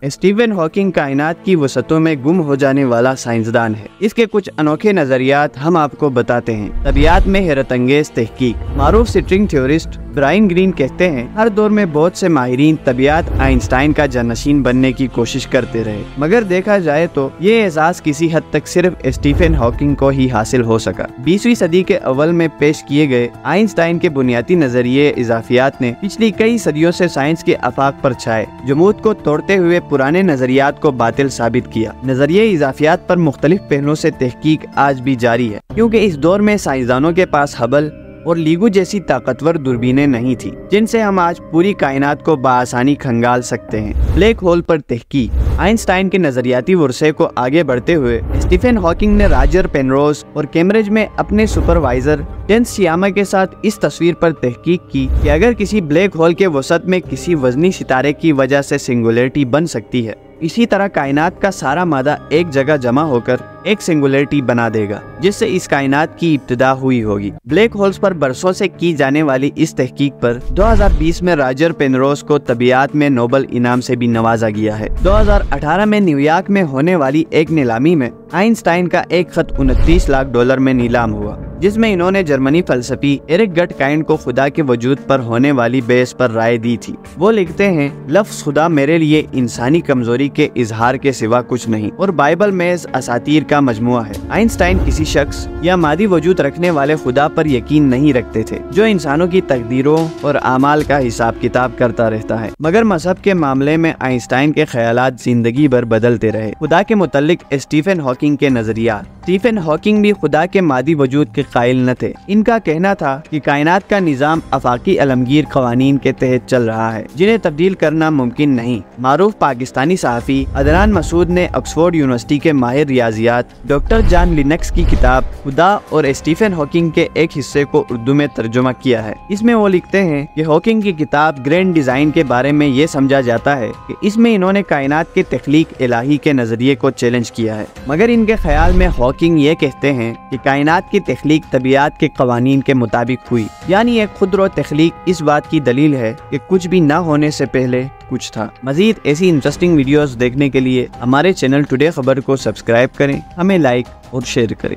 Stephen Hawking कायनात की वसतों में गुम हो जाने वाला साइंसदान है। इसके कुछ अनोखे नजरियात हम आपको बताते हैं। तबियत में हैरत अंगेज तहकीक। मारूफ स्ट्रिंग थ्योरिस्ट ब्रायन ग्रीन कहते हैं, हर दौर में बहुत से माहिरीन तबियत आइंस्टाइन का जानशीन बनने की कोशिश करते रहे, मगर देखा जाए तो ये एहसास किसी हद तक सिर्फ स्टीफन हॉकिंग को ही हासिल हो सका। 20वीं सदी के अव्वल में पेश किए गए आइंस्टाइन के बुनियादी नजरिए इजाफियात ने पिछली कई सदियों से साइंस के आफाक पर छाए जमूद को तोड़ते हुए पुराने नजरियात को बातिल साबित किया। नजरिए इजाफियात पर मुख्तलिफ पहलुओं से तहकीक आज भी जारी है, क्योंकि इस दौर में साइंसदानों के पास हबल और लीगो जैसी ताकतवर दूरबीनें नहीं थी जिनसे हम आज पूरी कायनात को बाआसानी खंगाल सकते हैं। ब्लैक होल पर तहकीक। आइंस्टाइन के नजरियाती वर्से को आगे बढ़ते हुए स्टीफन हॉकिंग ने रॉजर पेनरोज और कैम्ब्रिज में अपने सुपरवाइजर टेंस सियामा के साथ इस तस्वीर पर तहकीक की कि अगर किसी ब्लैक होल के वसत में किसी वजनी सितारे की वजह से सिंगुलरिटी बन सकती है, इसी तरह कायनात का सारा मादा एक जगह जमा होकर एक सिंगुलरिटी बना देगा, जिससे इस कायनात की इब्तिदा हुई होगी। ब्लैक होल्स पर बरसों से की जाने वाली इस तहकीक पर 2020 में रॉजर पेनरोज को तबियत में नोबेल इनाम से भी नवाजा गया है। 2018 में न्यूयॉर्क में होने वाली एक नीलामी में आइंस्टाइन का एक खत $29 लाख में नीलाम हुआ, जिसमें इन्होंने जर्मनी फलसफी एरिक गटकाइंड को खुदा के वजूद पर होने वाली बहस पर राय दी थी। वो लिखते हैं, लफ्ज़ खुदा मेरे लिए इंसानी कमजोरी के इजहार के सिवा कुछ नहीं और बाइबल महज असातीर का मजमुआ है। आइंस्टाइन किसी शख्स या मादी वजूद रखने वाले खुदा पर यकीन नहीं रखते थे जो इंसानों की तकदीरों और आमाल का हिसाब किताब करता रहता है, मगर मजहब के मामले में आइंस्टाइन के ख्यालात जिंदगी भर बदलते रहे। खुदा के मुतल्लिक स्टीफन हॉकिंग के नजरिया। स्टीफन हॉकिंग भी खुदा के मादी वजूद के कायल न थे। इनका कहना था कि कायनात का निजाम आफाकी अलमगीर कवानीन के तहत चल रहा है जिन्हें तब्दील करना मुमकिन नहीं। मारूफ पाकिस्तानी सहाफ़ी अदनान मसूद ने ऑक्सफोर्ड यूनिवर्सिटी के माहिर रियाजियात डॉक्टर जॉन लिनक्स की किताब खुदा और स्टीफन हॉकिंग के एक हिस्से को उर्दू में तर्जुमा किया है। इसमें वो लिखते हैं कि हॉकिंग की किताब ग्रैंड डिजाइन के बारे में ये समझा जाता है कि इसमें इन्होंने कायनात के तख्लीक इलाही के नजरिए को चैलेंज किया है, मगर इनके ख्याल में हॉकिंग ये कहते हैं कि कायनात की तख्लीक तबियत के कवानीन के मुताबिक हुई, यानी एक खुद रो तख्लीक इस बात की दलील है कि कुछ भी न होने से पहले कुछ था। मजीद ऐसी इंटरेस्टिंग वीडियोस देखने के लिए हमारे चैनल टुडे खबर को सब्सक्राइब करें, हमें लाइक और शेयर करें।